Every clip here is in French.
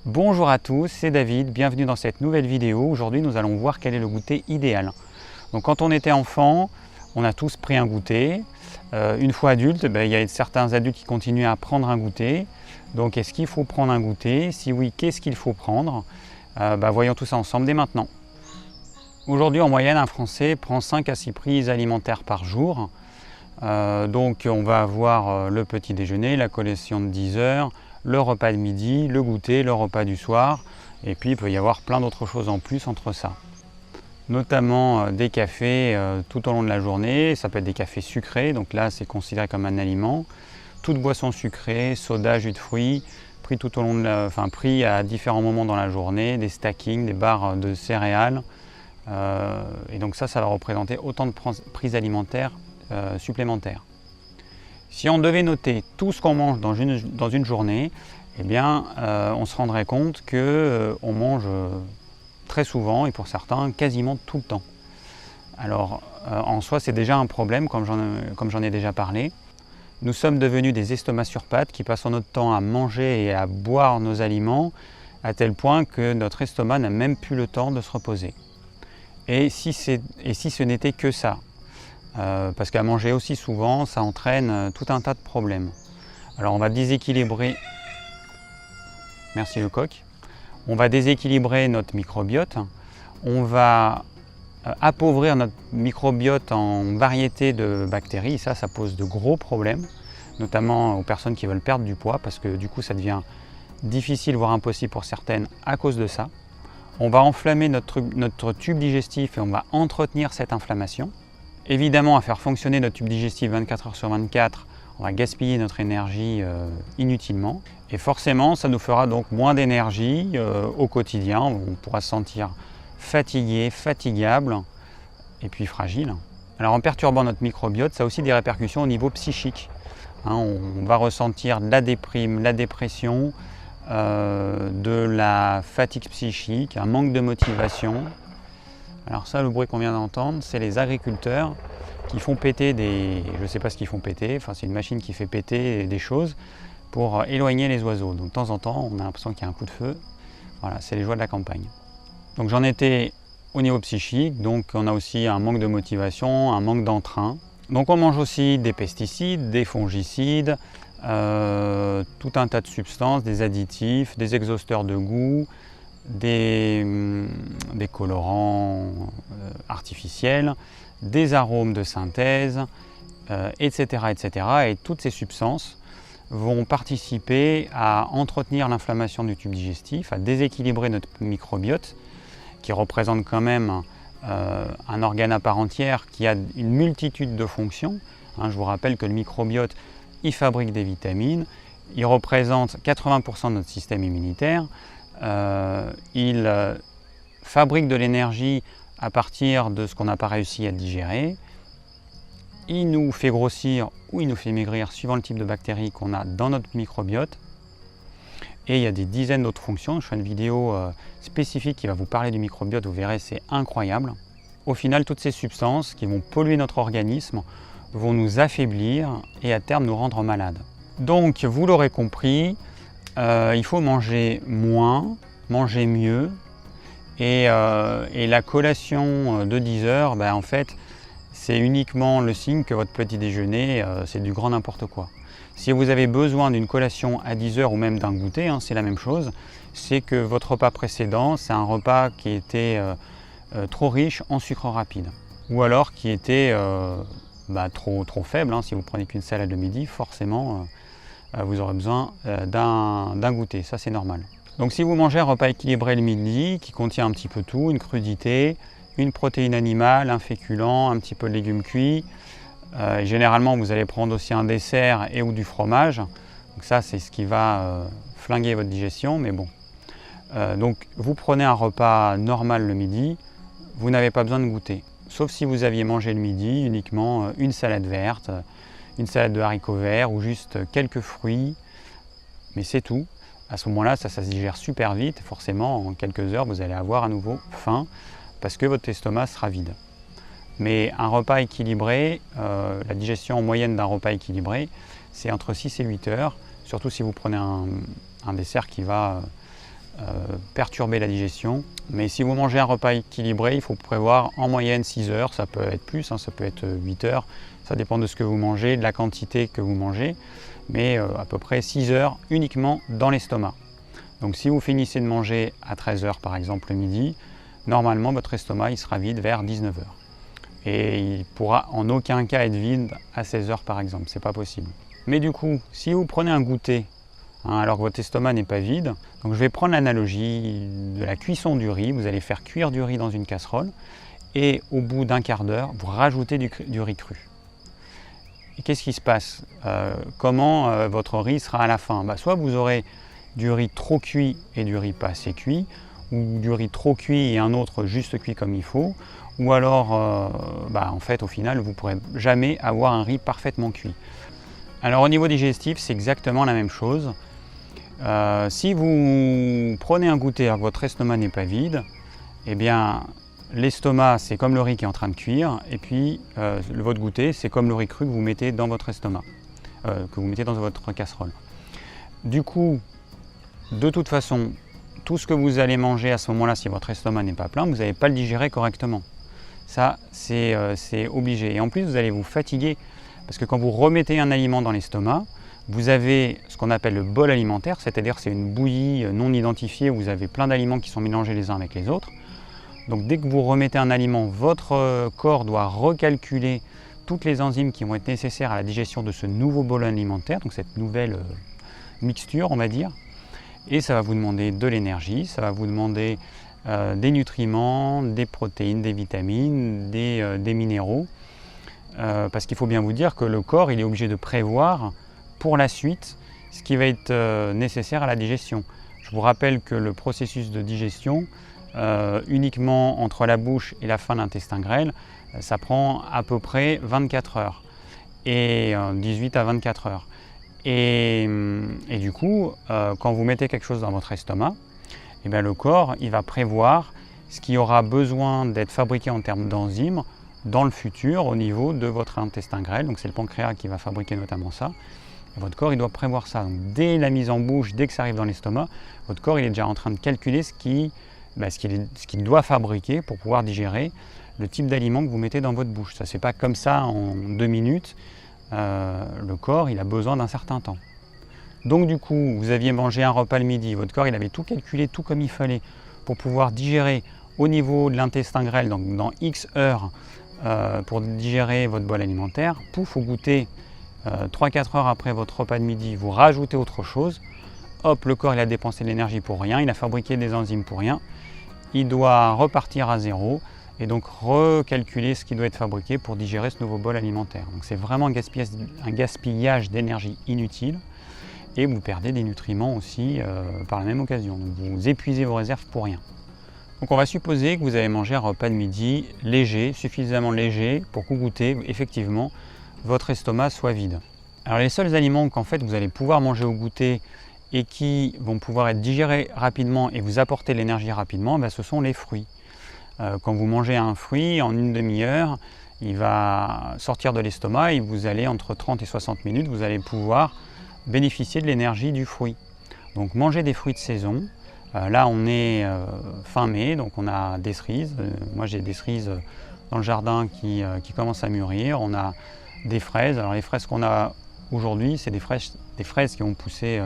Bonjour à tous, c'est David, bienvenue dans cette nouvelle vidéo. Aujourd'hui nous allons voir quel est le goûter idéal. Donc quand on était enfant, on a tous pris un goûter. Une fois adulte, il y a certains adultes qui continuent à prendre un goûter. Donc est-ce qu'il faut prendre un goûter? Si oui, qu'est-ce qu'il faut prendre? Voyons tout ça ensemble dès maintenant. Aujourd'hui en moyenne, un Français prend 5 à 6 prises alimentaires par jour. Donc on va avoir le petit déjeuner, la collation de 10 heures, le repas de midi, le goûter, le repas du soir, et puis il peut y avoir plein d'autres choses en plus entre ça. Notamment des cafés tout au long de la journée, ça peut être des cafés sucrés, donc là c'est considéré comme un aliment. Toute boisson sucrée, soda, jus de fruits, pris tout au long de pris à différents moments dans la journée, des stackings, des barres de céréales. Et donc ça va représenter autant de prises alimentaires supplémentaires. Si on devait noter tout ce qu'on mange dans une journée, on se rendrait compte qu'on mange très souvent et pour certains quasiment tout le temps. Alors en soi c'est déjà un problème comme j'en ai déjà parlé. Nous sommes devenus des estomacs sur pattes qui passons notre temps à manger et à boire nos aliments à tel point que notre estomac n'a même plus le temps de se reposer. Et si ce n'était que ça, parce qu'à manger aussi souvent, ça entraîne tout un tas de problèmes. Alors on va déséquilibrer, merci le coq, on va déséquilibrer notre microbiote, on va appauvrir notre microbiote en variété de bactéries, et ça pose de gros problèmes, notamment aux personnes qui veulent perdre du poids, parce que du coup ça devient difficile, voire impossible pour certaines à cause de ça. On va enflammer notre tube digestif et on va entretenir cette inflammation. Évidemment, à faire fonctionner notre tube digestif 24 heures sur 24, on va gaspiller notre énergie inutilement. Et forcément, ça nous fera donc moins d'énergie au quotidien. On pourra se sentir fatigué, fatigable et puis fragile. Alors en perturbant notre microbiote, ça a aussi des répercussions au niveau psychique. On va ressentir de la déprime, la dépression, de la fatigue psychique, un manque de motivation. Alors ça, le bruit qu'on vient d'entendre, c'est les agriculteurs qui font péter je ne sais pas ce qu'ils font péter, c'est une machine qui fait péter des choses pour éloigner les oiseaux. Donc de temps en temps, on a l'impression qu'il y a un coup de feu. Voilà, c'est les joies de la campagne. Donc j'en étais au niveau psychique, donc on a aussi un manque de motivation, un manque d'entrain. Donc on mange aussi des pesticides, des fongicides, tout un tas de substances, des additifs, des exhausteurs de goût, des colorants artificiels, des arômes de synthèse, etc., etc. Et toutes ces substances vont participer à entretenir l'inflammation du tube digestif, à déséquilibrer notre microbiote, qui représente quand même un organe à part entière qui a une multitude de fonctions. Je vous rappelle que le microbiote, il fabrique des vitamines, il représente 80% de notre système immunitaire, il fabrique de l'énergie à partir de ce qu'on n'a pas réussi à digérer, il nous fait grossir ou il nous fait maigrir suivant le type de bactéries qu'on a dans notre microbiote. Et il y a des dizaines d'autres fonctions. Je ferai une vidéo spécifique qui va vous parler du microbiote, vous verrez, c'est incroyable. Au final, toutes ces substances qui vont polluer notre organisme vont nous affaiblir et à terme nous rendre malades. Donc, vous l'aurez compris, il faut manger moins, manger mieux. Et la collation de 10 heures, en fait, c'est uniquement le signe que votre petit déjeuner, c'est du grand n'importe quoi. Si vous avez besoin d'une collation à 10 heures ou même d'un goûter, c'est la même chose. C'est que votre repas précédent, c'est un repas qui était trop riche en sucre rapide. Ou alors qui était trop faible. Si vous prenez qu'une salade le midi, forcément, vous aurez besoin d'un goûter. Ça, c'est normal. Donc si vous mangez un repas équilibré le midi, qui contient un petit peu tout, une crudité, une protéine animale, un féculent, un petit peu de légumes cuits, généralement vous allez prendre aussi un dessert et ou du fromage. Donc ça c'est ce qui va flinguer votre digestion, mais bon. Donc vous prenez un repas normal le midi, vous n'avez pas besoin de goûter. Sauf si vous aviez mangé le midi uniquement une salade verte, une salade de haricots verts ou juste quelques fruits, mais c'est tout. À ce moment-là, ça se digère super vite. Forcément, en quelques heures, vous allez avoir à nouveau faim parce que votre estomac sera vide. Mais un repas équilibré, la digestion en moyenne d'un repas équilibré, c'est entre 6 et 8 heures, surtout si vous prenez un dessert qui va perturber la digestion. Mais si vous mangez un repas équilibré, il faut prévoir en moyenne 6 heures, ça peut être plus, ça peut être 8 heures, ça dépend de ce que vous mangez, de la quantité que vous mangez, mais à peu près 6 heures uniquement dans l'estomac. Donc si vous finissez de manger à 13 heures par exemple le midi, normalement votre estomac il sera vide vers 19 heures. Et il ne pourra en aucun cas être vide à 16 heures par exemple, c'est pas possible. Mais du coup, si vous prenez un goûter, alors que votre estomac n'est pas vide, donc je vais prendre l'analogie de la cuisson du riz, vous allez faire cuire du riz dans une casserole et au bout d'un quart d'heure, vous rajoutez du riz cru. Et qu'est-ce qui se passe? Comment votre riz sera à la fin? Soit vous aurez du riz trop cuit et du riz pas assez cuit, ou du riz trop cuit et un autre juste cuit comme il faut, ou alors en fait au final vous ne pourrez jamais avoir un riz parfaitement cuit. Alors au niveau digestif c'est exactement la même chose. Si vous prenez un goûter alors que votre estomac n'est pas vide, eh bien l'estomac c'est comme le riz qui est en train de cuire et puis votre goûter c'est comme le riz cru que vous mettez dans votre estomac, que vous mettez dans votre casserole. Du coup, de toute façon, tout ce que vous allez manger à ce moment-là, si votre estomac n'est pas plein, vous n'allez pas le digérer correctement. Ça, c'est obligé. Et en plus, vous allez vous fatiguer parce que quand vous remettez un aliment dans l'estomac, vous avez ce qu'on appelle le bol alimentaire, c'est-à-dire c'est une bouillie non identifiée où vous avez plein d'aliments qui sont mélangés les uns avec les autres. Donc dès que vous remettez un aliment, votre corps doit recalculer toutes les enzymes qui vont être nécessaires à la digestion de ce nouveau bol alimentaire, donc cette nouvelle mixture, on va dire. Et ça va vous demander de l'énergie, ça va vous demander des nutriments, des protéines, des vitamines, des minéraux. Parce qu'il faut bien vous dire que le corps il est obligé de prévoir pour la suite ce qui va être nécessaire à la digestion. Je vous rappelle que le processus de digestion, uniquement entre la bouche et la fin de l'intestin grêle, ça prend à peu près 24 heures, et 18 à 24 heures. Et du coup, quand vous mettez quelque chose dans votre estomac, eh bien, le corps il va prévoir ce qui aura besoin d'être fabriqué en termes d'enzymes dans le futur au niveau de votre intestin grêle. Donc c'est le pancréas qui va fabriquer notamment ça. Et votre corps il doit prévoir ça. Donc, dès la mise en bouche, dès que ça arrive dans l'estomac, votre corps il est déjà en train de calculer ce qu'il doit fabriquer pour pouvoir digérer le type d'aliment que vous mettez dans votre bouche. Ça ne se fait pas comme ça en 2 minutes. Le corps il a besoin d'un certain temps. Donc du coup, vous aviez mangé un repas le midi, votre corps il avait tout calculé, tout comme il fallait pour pouvoir digérer au niveau de l'intestin grêle, donc dans X heures pour digérer votre bol alimentaire. Pouf, au goûter, 3-4 heures après votre repas de midi, vous rajoutez autre chose. Hop, le corps il a dépensé de l'énergie pour rien, il a fabriqué des enzymes pour rien. Il doit repartir à zéro et donc recalculer ce qui doit être fabriqué pour digérer ce nouveau bol alimentaire. Donc c'est vraiment un gaspillage d'énergie inutile et vous perdez des nutriments aussi par la même occasion. Donc vous épuisez vos réserves pour rien. Donc on va supposer que vous avez mangé un repas de midi léger, suffisamment léger pour que goûter effectivement votre estomac soit vide. Alors les seuls aliments qu'en fait vous allez pouvoir manger au goûter et qui vont pouvoir être digérés rapidement et vous apporter l'énergie rapidement, ce sont les fruits. Quand vous mangez un fruit, en une demi-heure, il va sortir de l'estomac et vous allez entre 30 et 60 minutes, vous allez pouvoir bénéficier de l'énergie du fruit. Donc mangez des fruits de saison. Là on est fin mai, donc on a des cerises. Moi j'ai des cerises dans le jardin qui commencent à mûrir. On a des fraises. Alors les fraises qu'on a aujourd'hui, c'est des fraises qui ont poussé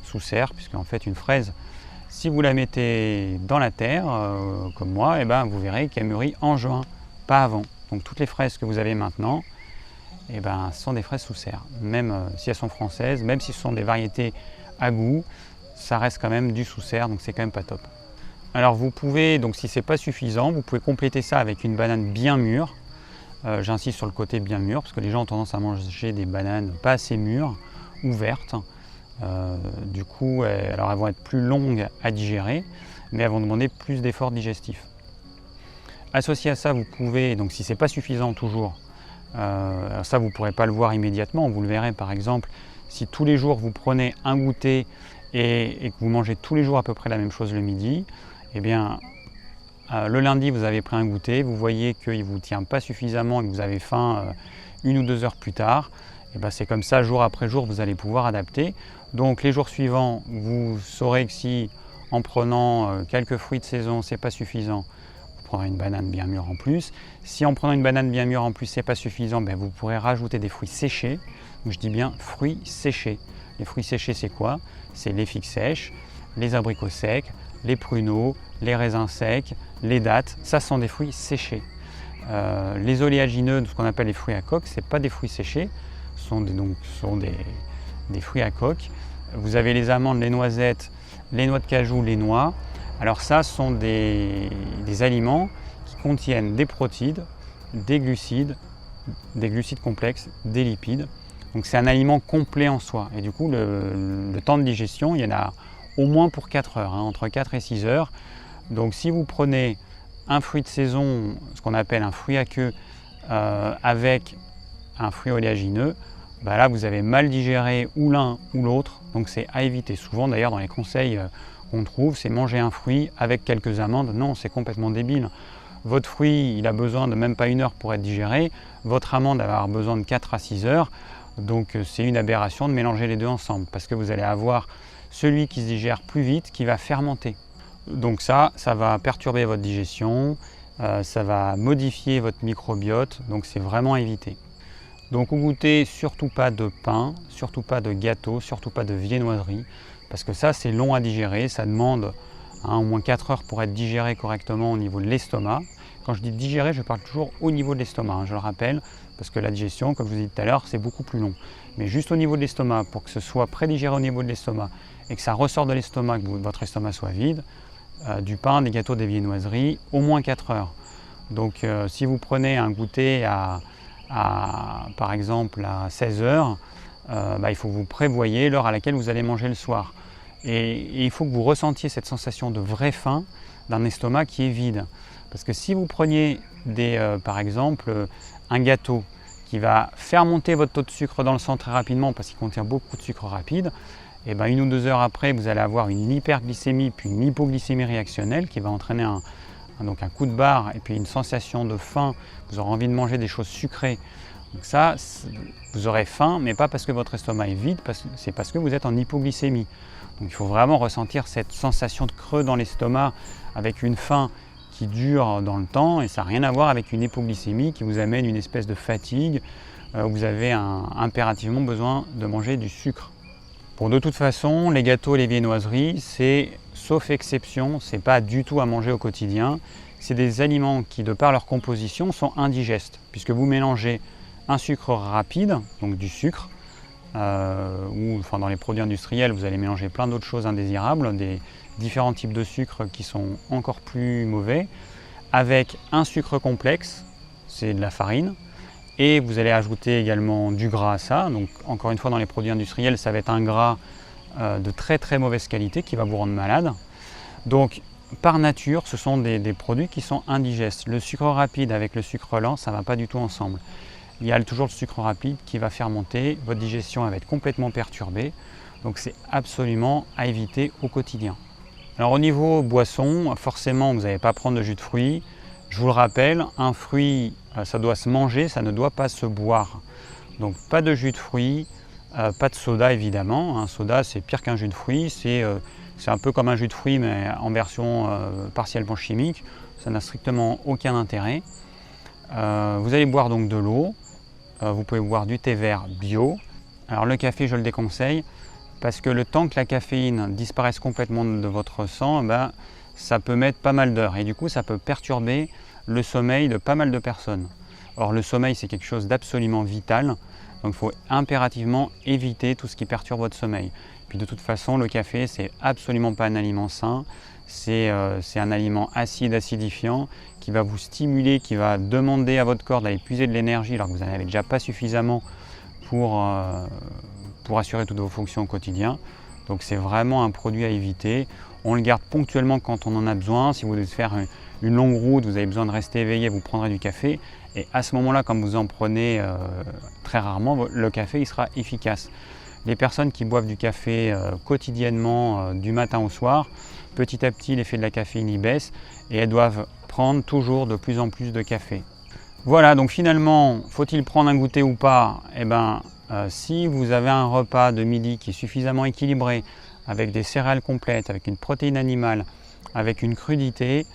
sous serre, puisque en fait une fraise, si vous la mettez dans la terre, comme moi, vous verrez qu'elle mûrit en juin, pas avant. Donc toutes les fraises que vous avez maintenant, ce sont des fraises sous serre. Même si elles sont françaises, même si ce sont des variétés à goût, ça reste quand même du sous serre, donc c'est quand même pas top. Alors vous pouvez, donc si c'est pas suffisant, vous pouvez compléter ça avec une banane bien mûre. J'insiste sur le côté bien mûr, parce que les gens ont tendance à manger des bananes pas assez mûres ou vertes. Du coup, elles vont être plus longues à digérer, mais elles vont demander plus d'efforts digestifs. Associé à ça, vous pouvez, donc si ce n'est pas suffisant toujours, ça vous ne pourrez pas le voir immédiatement, vous le verrez par exemple, si tous les jours vous prenez un goûter et que vous mangez tous les jours à peu près la même chose le midi, le lundi vous avez pris un goûter, vous voyez qu'il ne vous tient pas suffisamment et que vous avez faim 1 ou 2 heures plus tard, c'est comme ça jour après jour vous allez pouvoir adapter. Donc les jours suivants, vous saurez que si en prenant quelques fruits de saison, c'est pas suffisant, vous prendrez une banane bien mûre en plus. Si en prenant une banane bien mûre en plus, c'est pas suffisant, ben vous pourrez rajouter des fruits séchés. Donc je dis bien fruits séchés. Les fruits séchés, c'est quoi? C'est les figues sèches, les abricots secs, les pruneaux, les raisins secs, les dattes. Ça sont des fruits séchés. Les oléagineux, ce qu'on appelle les fruits à coque, ce n'est pas des fruits séchés, ce sont des fruits à coque. Vous avez les amandes, les noisettes, les noix de cajou, les noix. Alors ça, ce sont des aliments qui contiennent des protéines, des glucides complexes, des lipides. Donc c'est un aliment complet en soi. Et du coup, le temps de digestion, il y en a au moins pour 4 heures, entre 4 et 6 heures. Donc si vous prenez un fruit de saison, ce qu'on appelle un fruit à queue, avec un fruit oléagineux, bah là vous avez mal digéré ou l'un ou l'autre, donc c'est à éviter. Souvent d'ailleurs dans les conseils qu'on trouve, c'est manger un fruit avec quelques amandes. Non, c'est complètement débile. Votre fruit, il a besoin de même pas 1 heure pour être digéré, votre amande va avoir besoin de 4 à 6 heures, donc c'est une aberration de mélanger les deux ensemble, parce que vous allez avoir celui qui se digère plus vite qui va fermenter. Donc ça va perturber votre digestion, ça va modifier votre microbiote, donc c'est vraiment à éviter. Donc au goûter, surtout pas de pain, surtout pas de gâteau, surtout pas de viennoiserie, parce que ça c'est long à digérer, ça demande au moins 4 heures pour être digéré correctement au niveau de l'estomac. Quand je dis digérer, je parle toujours au niveau de l'estomac, je le rappelle, parce que la digestion, comme je vous ai dit tout à l'heure, c'est beaucoup plus long. Mais juste au niveau de l'estomac, pour que ce soit prédigéré au niveau de l'estomac et que ça ressorte de l'estomac, que votre estomac soit vide, du pain, des gâteaux, des viennoiseries, au moins 4 heures. Donc si vous prenez un goûter par exemple à 16 heures, il faut que vous prévoyez l'heure à laquelle vous allez manger le soir. Et il faut que vous ressentiez cette sensation de vraie faim d'un estomac qui est vide. Parce que si vous preniez par exemple un gâteau qui va faire monter votre taux de sucre dans le sang très rapidement parce qu'il contient beaucoup de sucre rapide, et 1 ou 2 heures après, vous allez avoir une hyperglycémie puis une hypoglycémie réactionnelle qui va entraîner un coup de barre et puis une sensation de faim. Vous aurez envie de manger des choses sucrées. Donc ça, vous aurez faim, mais pas parce que votre estomac est vide, c'est parce que vous êtes en hypoglycémie. Donc il faut vraiment ressentir cette sensation de creux dans l'estomac avec une faim qui dure dans le temps, et ça n'a rien à voir avec une hypoglycémie qui vous amène une espèce de fatigue où vous avez impérativement besoin de manger du sucre. Bon, de toute façon, les gâteaux et les viennoiseries, c'est, sauf exception, c'est pas du tout à manger au quotidien. C'est des aliments qui, de par leur composition, sont indigestes, puisque vous mélangez un sucre rapide, donc du sucre, ou dans les produits industriels, vous allez mélanger plein d'autres choses indésirables, des différents types de sucre qui sont encore plus mauvais, avec un sucre complexe, c'est de la farine, et vous allez ajouter également du gras à ça. Donc encore une fois, dans les produits industriels, ça va être un gras de très très mauvaise qualité qui va vous rendre malade. Donc par nature, ce sont des produits qui sont indigestes. Le sucre rapide avec le sucre lent, ça ne va pas du tout ensemble. Il y a toujours le sucre rapide qui va faire monter, votre digestion va être complètement perturbée. Donc c'est absolument à éviter au quotidien. Alors au niveau boisson, forcément vous n'allez pas prendre de jus de fruits. Je vous le rappelle, un fruit, ça doit se manger, ça ne doit pas se boire. Donc pas de jus de fruits, pas de soda évidemment. Un soda c'est pire qu'un jus de fruits, c'est un peu comme un jus de fruits mais en version partiellement chimique. Ça n'a strictement aucun intérêt. Vous allez boire donc de l'eau, vous pouvez boire du thé vert bio. Alors le café je le déconseille parce que le temps que la caféine disparaisse complètement de votre sang, ça peut mettre pas mal d'heures et du coup ça peut perturber le sommeil de pas mal de personnes. Or le sommeil c'est quelque chose d'absolument vital, donc il faut impérativement éviter tout ce qui perturbe votre sommeil. Puis de toute façon le café c'est absolument pas un aliment sain, c'est un aliment acide, acidifiant qui va vous stimuler, qui va demander à votre corps d'aller puiser de l'énergie alors que vous n'en avez déjà pas suffisamment pour assurer toutes vos fonctions au quotidien. Donc c'est vraiment un produit à éviter. On le garde ponctuellement quand on en a besoin. Si vous devez faire une longue route, vous avez besoin de rester éveillé, vous prendrez du café. Et à ce moment-là, quand vous en prenez très rarement, le café il sera efficace. Les personnes qui boivent du café quotidiennement du matin au soir, petit à petit l'effet de la caféine y baisse et elles doivent prendre toujours de plus en plus de café. Voilà, donc finalement, faut-il prendre un goûter ou pas? Si vous avez un repas de midi qui est suffisamment équilibré, avec des céréales complètes, avec une protéine animale, avec une crudité,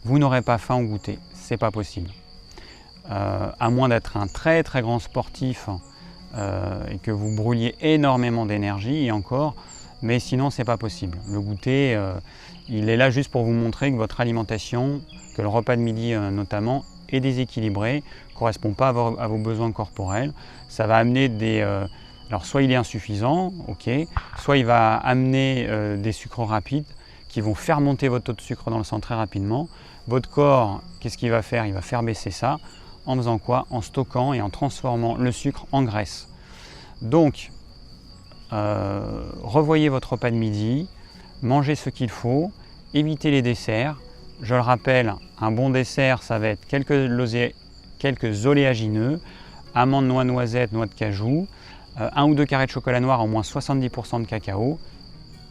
vous n'aurez pas faim au goûter. C'est pas possible. À moins d'être un très très grand sportif et que vous brûliez énormément d'énergie, et encore, mais sinon c'est pas possible. Le goûter, il est là juste pour vous montrer que votre alimentation, que le repas de midi notamment, est déséquilibré, ne correspond pas à vos besoins corporels. Ça va amener des... alors soit il est insuffisant, ok, soit il va amener des sucres rapides qui vont faire monter votre taux de sucre dans le sang très rapidement. Votre corps, qu'est-ce qu'il va faire? Il va faire baisser ça. En faisant quoi? En stockant et en transformant le sucre en graisse. Donc, revoyez votre repas de midi, mangez ce qu'il faut, évitez les desserts. Je le rappelle, un bon dessert, ça va être quelques oléagineux, amandes, noix, noisettes, noix de cajou, 1 ou 2 carrés de chocolat noir, au moins 70% de cacao.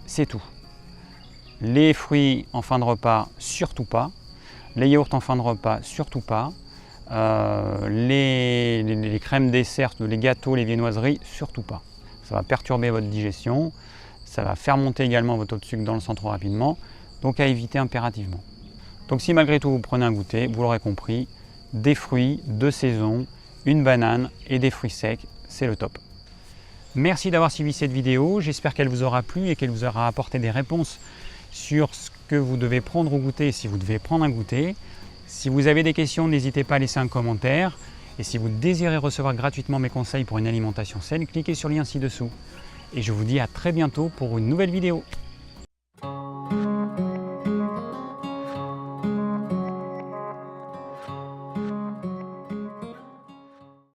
C'est tout. Les fruits en fin de repas, surtout pas. Les yaourts en fin de repas, surtout pas. Les crèmes dessert, les gâteaux, les viennoiseries, surtout pas. Ça va perturber votre digestion, ça va faire monter également votre taux de sucre dans le sang trop rapidement, donc à éviter impérativement. Donc si malgré tout vous prenez un goûter, vous l'aurez compris, des fruits de saison, une banane et des fruits secs, c'est le top. Merci d'avoir suivi cette vidéo, j'espère qu'elle vous aura plu et qu'elle vous aura apporté des réponses sur ce que vous devez prendre au goûter si vous devez prendre un goûter. Si vous avez des questions, n'hésitez pas à laisser un commentaire. Et si vous désirez recevoir gratuitement mes conseils pour une alimentation saine, cliquez sur le lien ci-dessous. Et je vous dis à très bientôt pour une nouvelle vidéo.